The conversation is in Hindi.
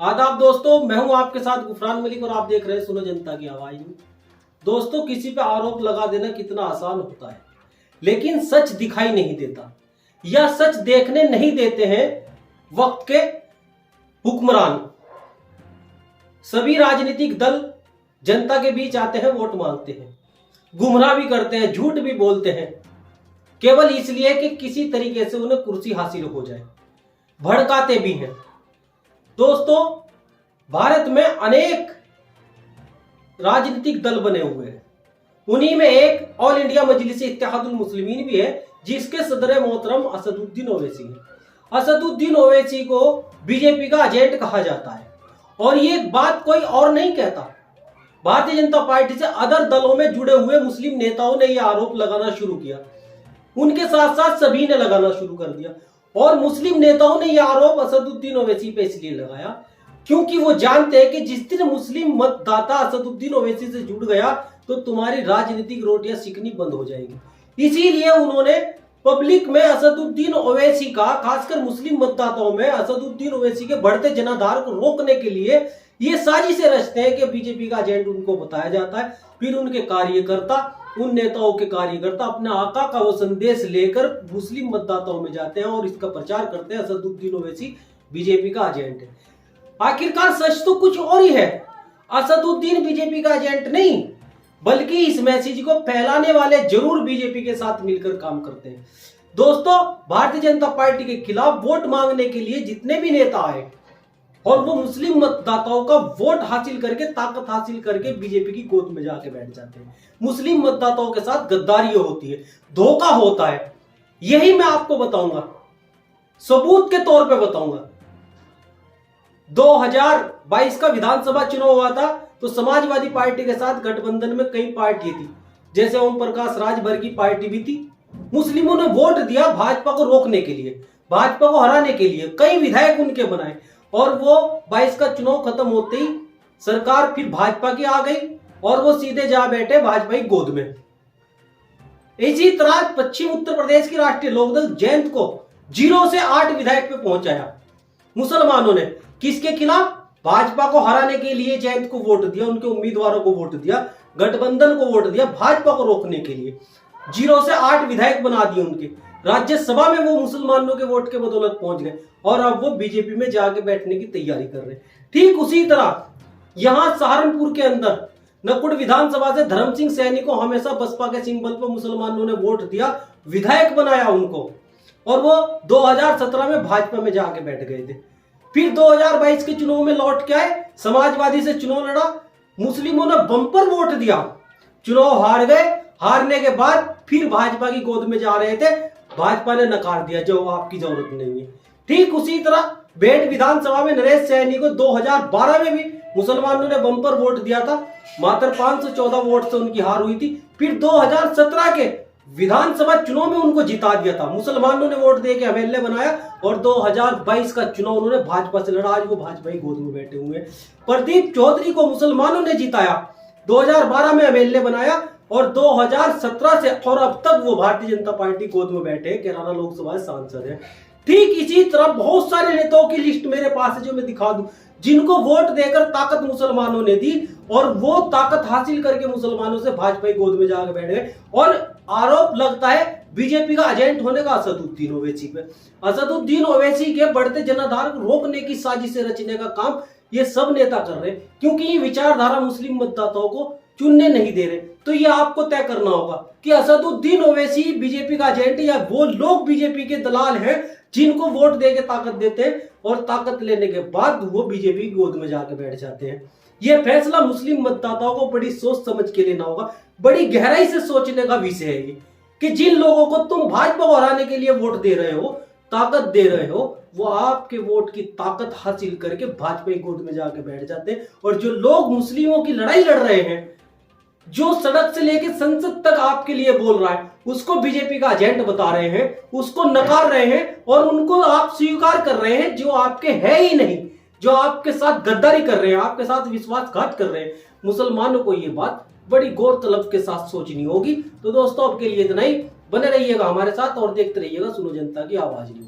आदाब दोस्तों, मैं हूं आपके साथ गुफरान मलिक और आप देख रहे हैं सुनो जनता की आवाज न्यूज। दोस्तों, किसी पे आरोप लगा देना कितना आसान होता है, लेकिन सच दिखाई नहीं देता या सच देखने नहीं देते हैं वक्त के हुक्मरान। सभी राजनीतिक दल जनता के बीच आते हैं, वोट मांगते हैं, गुमराह भी करते हैं, झूठ भी बोलते हैं, केवल इसलिए कि किसी तरीके से उन्हें कुर्सी हासिल हो जाए। भड़काते भी हैं। दोस्तों, भारत में अनेक राजनीतिक दल बने हुए हैं। उन्हीं में एक ऑल इंडिया मजलिस इत्तेहादुल मुस्लिमीन भी है, जिसके सदर मोहतरम असदुद्दीन ओवैसी है। असदुद्दीन ओवैसी को बीजेपी का एजेंट कहा जाता है और ये बात कोई और नहीं कहता। भारतीय जनता पार्टी से अदर दलों में जुड़े हुए मुस्लिम नेताओं ने यह आरोप लगाना शुरू किया। उनके साथ साथ सभी ने लगाना शुरू कर दिया और मुस्लिम नेताओं ने यह आरोप असदुद्दीन ओवैसी पे इसलिए लगाया क्योंकि वो जानते हैं कि जिस दिन मुस्लिम मतदाता असदुद्दीन ओवैसी से जुड़ गया तो तुम्हारी राजनीतिक रोटियां सिकनी बंद हो जाएगी। इसीलिए उन्होंने पब्लिक में असदुद्दीन ओवैसी का, खासकर मुस्लिम मतदाताओं में असदुद्दीन ओवैसी के बढ़ते जनाधार को रोकने के लिए ये साजिशें रचते हैं कि बीजेपी का एजेंट उनको बताया जाता है। फिर उनके कार्यकर्ता, उन नेताओं के कार्यकर्ता अपने आका का वो संदेश लेकर मुस्लिम मतदाताओं में जाते हैं और इसका प्रचार करते हैं असदुद्दीन ओवैसी बीजेपी का एजेंट है। आखिरकार सच तो कुछ और ही है। असदुद्दीन बीजेपी का एजेंट नहीं, बल्कि इस मैसेज को फैलाने वाले जरूर बीजेपी के साथ मिलकर काम करते हैं। दोस्तों, भारतीय जनता पार्टी के खिलाफ वोट मांगने के लिए जितने भी नेता आए और वो मुस्लिम मतदाताओं का वोट हासिल करके, ताकत हासिल करके बीजेपी की गोद में जाके बैठ जाते हैं। मुस्लिम मतदाताओं के साथ गद्दारी होती है, धोखा होता है। यही मैं आपको बताऊंगा, सबूत के तौर पे बताऊंगा। 2022 का विधानसभा चुनाव हुआ था तो समाजवादी पार्टी के साथ गठबंधन में कई पार्टियां थी, जैसे ओम प्रकाश राजभर की पार्टी भी थी। मुस्लिमों ने वोट दिया भाजपा को रोकने के लिए, भाजपा को हराने के लिए। कई विधायक उनके बनाए और वो 22 का चुनाव खत्म होते ही सरकार फिर भाजपा की आ गई और वो सीधे जा बैठे भाजपा की गोद में। इसी तरह पश्चिम उत्तर प्रदेश की राष्ट्रीय लोकदल जयंत को 0 से 8 विधायक पे पहुंचाया। मुसलमानों ने किसके खिलाफ? भाजपा को हराने के लिए जयंत को वोट दिया, उनके उम्मीदवारों को वोट दिया, गठबंधन को वोट दिया, भाजपा को रोकने के लिए 0 से 8 विधायक बना दिए उनके। राज्यसभा में वो मुसलमानों के वोट के बदौलत पहुंच गए और अब वो बीजेपी में जाके बैठने की तैयारी कर रहे हैं। ठीक उसी तरह यहां सहारनपुर के अंदर नकुड़ विधानसभा से धर्म सिंह सैनी को हमेशा बसपा के सिंबल पर मुसलमानों ने वोट दिया, विधायक बनाया उनको और वो 2017 में भाजपा में जाके बैठ गए थे। फिर 2022 के चुनाव में लौट के आए, समाजवादी से चुनाव लड़ा, मुस्लिमों ने बम्पर वोट दिया, चुनाव हार गए। हारने के बाद फिर भाजपा की गोद में जा रहे थे, भाजपा ने नकार दिया, जो आपकी जरूरत नहीं है। ठीक उसी तरह बेट विधानसभा में नरेश सैनी को 2012 में भी मुसलमानों ने बम्पर वोट दिया था, मात्र 514 वोट से उनकी हार हुई थी। फिर 2017 के विधानसभा चुनाव में उनको जिता दिया था, मुसलमानों ने वोट देके एमएलए बनाया और 2022 का चुनाव उन्होंने भाजपा से लड़ा। आज वो भाजपा की गोद में बैठे हुए हैं। प्रदीप चौधरी को मुसलमानों ने जिताया, 2012 में एमएलए बनाया और 2017 से और अब तक वो भारतीय जनता पार्टी गोद में बैठे, कैराना लोकसभा सांसद है। ठीक इसी तरह बहुत सारे नेताओं की लिस्ट मेरे पास है जो मैं दिखा दूं, जिनको वोट देकर ताकत मुसलमानों ने दी और वो ताकत हासिल करके मुसलमानों से भाजपा की गोद में जाकर बैठ गए। और आरोप लगता है बीजेपी का एजेंट होने का असदुद्दीन ओवैसी पे। असदुद्दीन ओवैसी के बढ़ते जनाधार को रोकने की साजिशें रचने का काम ये सब नेता कर रहे हैं, क्योंकि ये विचारधारा मुस्लिम मतदाताओं को चुनने नहीं दे रहे। तो ये आपको तय करना होगा कि असदुद्दीन ओवैसी बीजेपी का एजेंट या वो लोग बीजेपी के दलाल हैं जिनको वोट देके ताकत देते हैं और ताकत लेने के बाद वो बीजेपी की गोद में जाके बैठ जाते हैं। ये फैसला मुस्लिम मतदाताओं को बड़ी सोच समझ के लेना होगा, बड़ी गहराई से सोचने का विषय है ये, कि जिन लोगों को तुम भाजपा को हराने के लिए वोट दे रहे हो, ताकत दे रहे हो, वो आपके वोट की ताकत हासिल करके भाजपा की गोद में जाके बैठ जाते हैं। और जो लोग मुस्लिमों की लड़ाई लड़ रहे हैं, जो सड़क से लेकर संसद तक आपके लिए बोल रहा है, उसको बीजेपी का एजेंट बता रहे हैं, उसको नकार रहे हैं और उनको आप स्वीकार कर रहे हैं जो आपके है ही नहीं, जो आपके साथ गद्दारी कर रहे हैं, आपके साथ विश्वासघात कर रहे हैं। मुसलमानों को ये बात बड़ी गौर तलब के साथ सोचनी होगी। तो दोस्तों, अब के लिए इतना ही। बने रहिएगा हमारे साथ और देखते रहिएगा सुनो जनता की आवाज न्यूज।